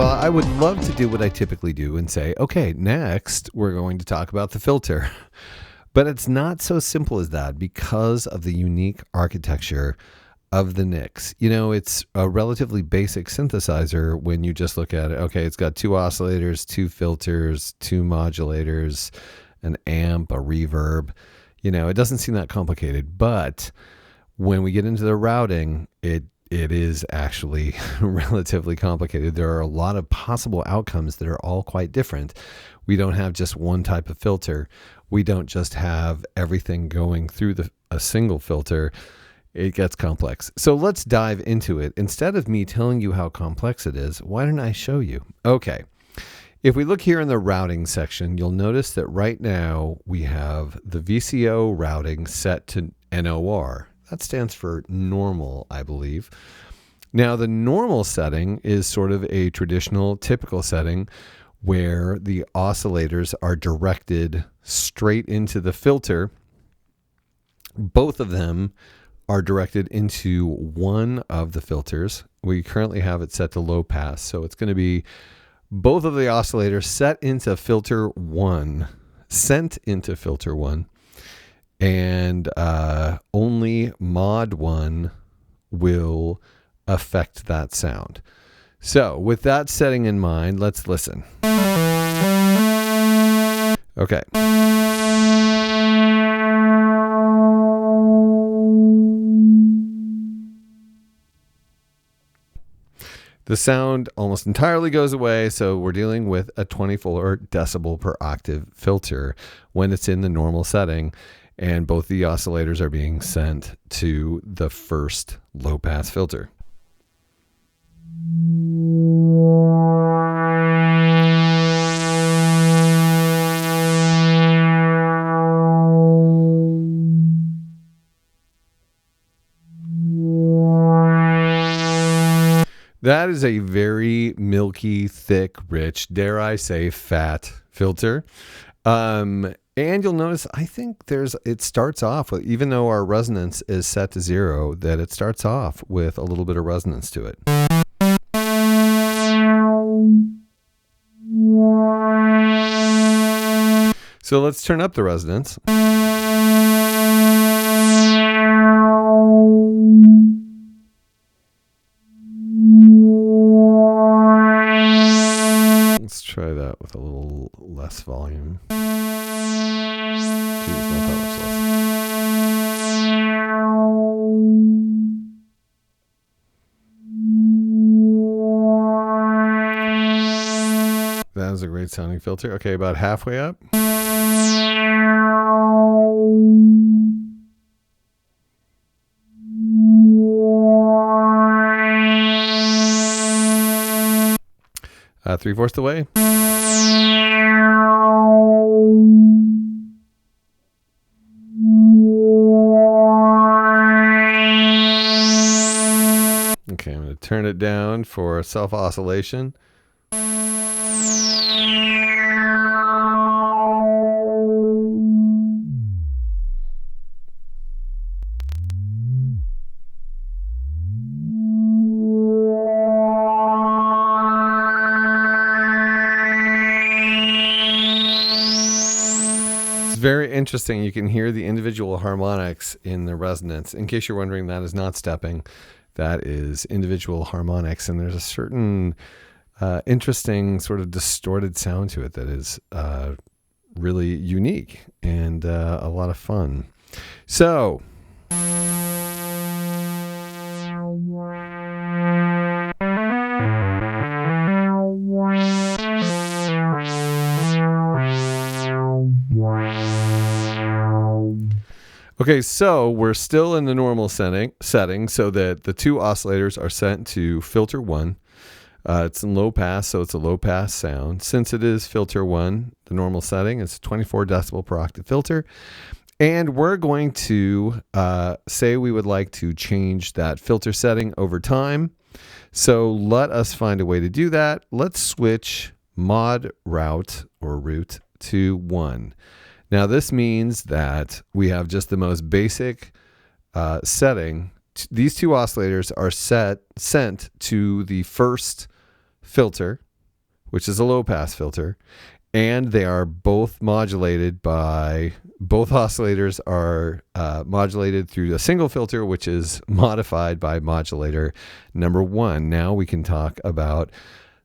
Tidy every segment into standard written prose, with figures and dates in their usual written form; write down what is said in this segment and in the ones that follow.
well, I would love to do what I typically do and say, okay, next we're going to talk about the filter. But it's not so simple as that because of the unique architecture of the Nyx. You know, it's a relatively basic synthesizer when you just look at it. Okay, it's got 2 oscillators, 2 filters, 2 modulators, an amp, a reverb. You know, it doesn't seem that complicated, but when we get into the routing, it is actually relatively complicated. There are a lot of possible outcomes that are all quite different. We don't have just one type of filter. We don't just have everything going through a single filter. It gets complex. So let's dive into it. Instead of me telling you how complex it is, why don't I show you? Okay. If we look here in the routing section, you'll notice that right now we have the VCO routing set to NOR. That stands for normal, I believe. Now, the normal setting is sort of a traditional, typical setting where the oscillators are directed straight into the filter. Both of them are directed into one of the filters. We currently have it set to low pass, so it's going to be both of the oscillators set into filter 1, sent into filter 1. And only mod 1 will affect that sound. So with that setting in mind, let's listen. Okay. The sound almost entirely goes away, so we're dealing with a 24 decibel per octave filter when it's in the normal setting. And both the oscillators are being sent to the first low-pass filter. That is a very milky, thick, rich, dare I say, fat filter. And you'll notice, I think it starts off with, even though our resonance is set to 0, that it starts off with a little bit of resonance to it. So let's turn up the resonance. Let's try that with a little less volume. Not that much less. That was a great sounding filter. Okay, about halfway up. Three-fourths the way. Okay, I'm going to turn it down for self-oscillation. Very interesting. You can hear the individual harmonics in the resonance. In case you're wondering, that is not stepping. That is individual harmonics. And there's a certain interesting sort of distorted sound to it that is really unique and a lot of fun. So... Okay, so we're still in the normal setting so that the 2 oscillators are sent to filter 1. It's in low pass, so it's a low pass sound. Since it is filter 1, the normal setting, it's a 24 decibel per octave filter. And we're going to say we would like to change that filter setting over time. So let us find a way to do that. Let's switch mod route to 1. Now, this means that we have just the most basic setting. These 2 oscillators are sent to the first filter, which is a low pass filter, and they are both modulated by, both oscillators are modulated through a single filter, which is modified by modulator number 1. Now we can talk about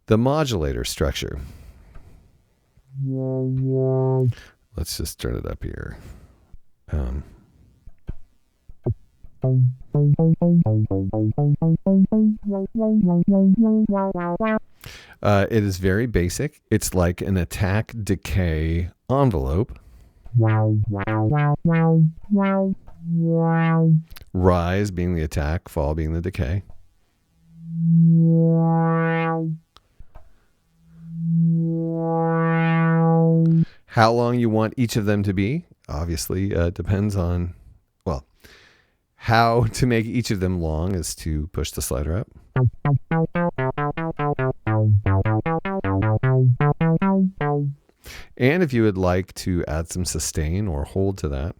the modulator structure. Let's just turn it up here. It is very basic. It's like an attack decay envelope. Rise being the attack, fall being the decay. How long you want each of them to be obviously depends on, well, how to make each of them long is to push the slider up. And if you would like to add some sustain or hold to that.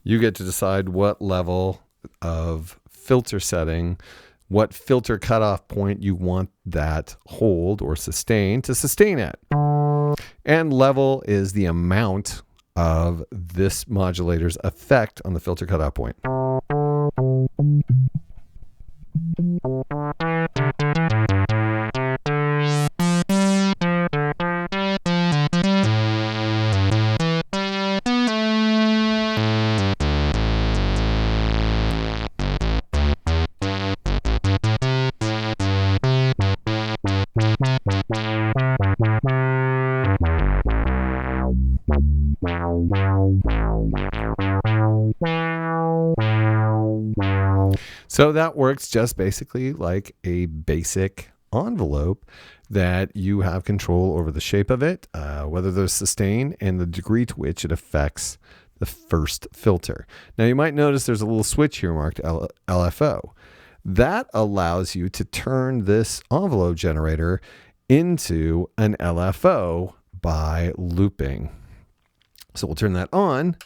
You get to decide what level of filter setting, what filter cutoff point you want that hold or sustain to sustain at. And level is the amount of this modulator's effect on the filter cutoff point. So that works just basically like a basic envelope that you have control over the shape of it, whether there's sustain, and the degree to which it affects the first filter. Now you might notice there's a little switch here marked LFO. That allows you to turn this envelope generator into an LFO by looping. So we'll turn that on.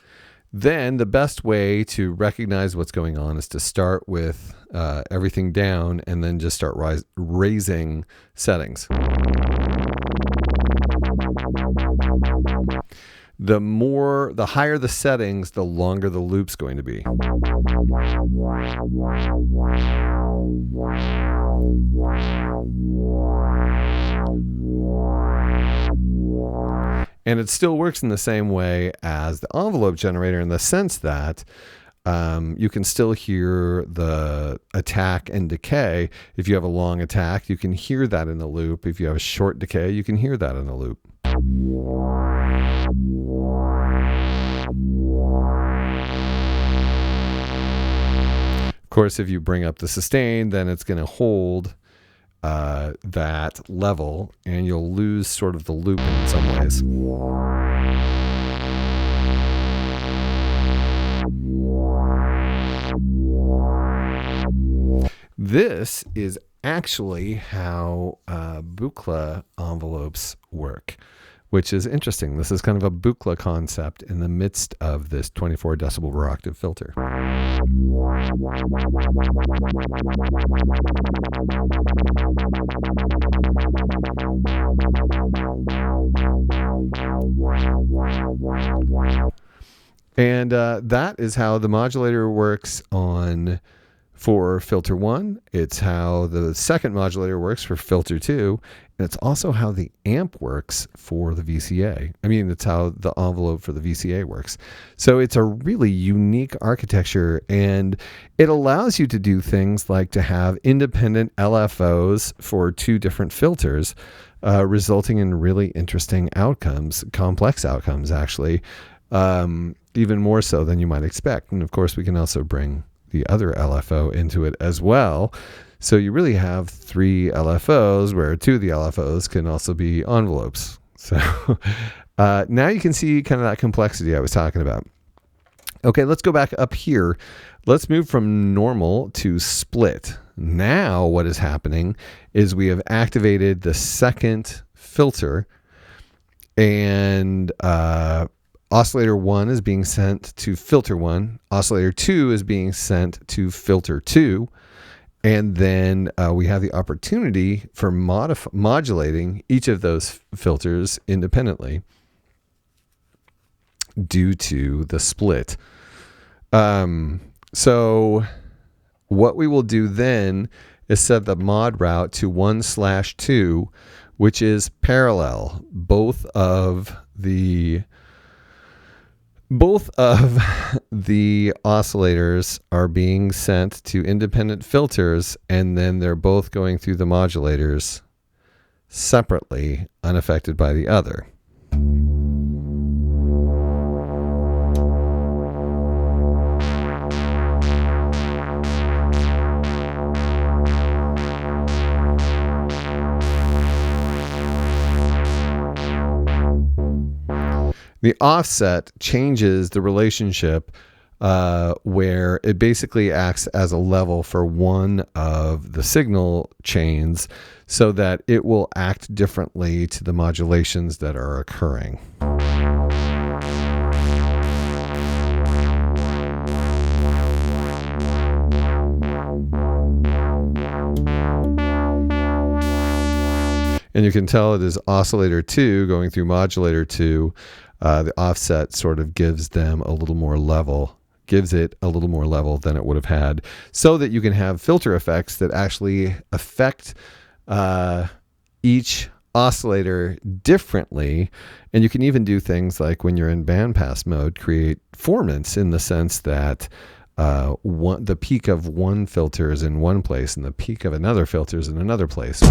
Then the best way to recognize what's going on is to start with everything down and then just start raising settings. The higher the settings, the longer the loop's going to be. And it still works in the same way as the envelope generator in the sense that you can still hear the attack and decay. If you have a long attack, you can hear that in the loop. If you have a short decay, you can hear that in the loop. Of course, if you bring up the sustain, then it's going to hold that level, and you'll lose sort of the loop in some ways. This is actually how Buchla envelopes work, which is interesting. This is kind of a Buchla concept in the midst of this 24 decibel per octave filter. And that is how the modulator works for filter 1. It's how the second modulator works for filter 2. And it's also how the amp works for the VCA. I mean, it's how the envelope for the VCA works. So it's a really unique architecture, and it allows you to do things like to have independent LFOs for 2 different filters, resulting in really interesting outcomes, complex outcomes, actually, even more so than you might expect. And of course, we can also bring the other LFO into it as well. So you really have 3 LFOs, where 2 of the LFOs can also be envelopes. So now you can see kind of that complexity I was talking about. Okay, let's go back up here. Let's move from normal to split. Now what is happening is we have activated the second filter, and oscillator 1 is being sent to filter 1. Oscillator 2 is being sent to filter 2. And then we have the opportunity for modulating each of those filters independently due to the split. So what we will do then is set the mod route to 1/2, which is parallel. Both of the oscillators are being sent to independent filters, and then they're both going through the modulators separately, unaffected by the other. The offset changes the relationship where it basically acts as a level for one of the signal chains so that it will act differently to the modulations that are occurring. And you can tell it is oscillator 2 going through modulator 2. The offset sort of gives them a little more level, gives it a little more level than it would have had, so that you can have filter effects that actually affect each oscillator differently. And you can even do things like when you're in bandpass mode, create formants in the sense that the peak of one filter is in one place and the peak of another filter is in another place.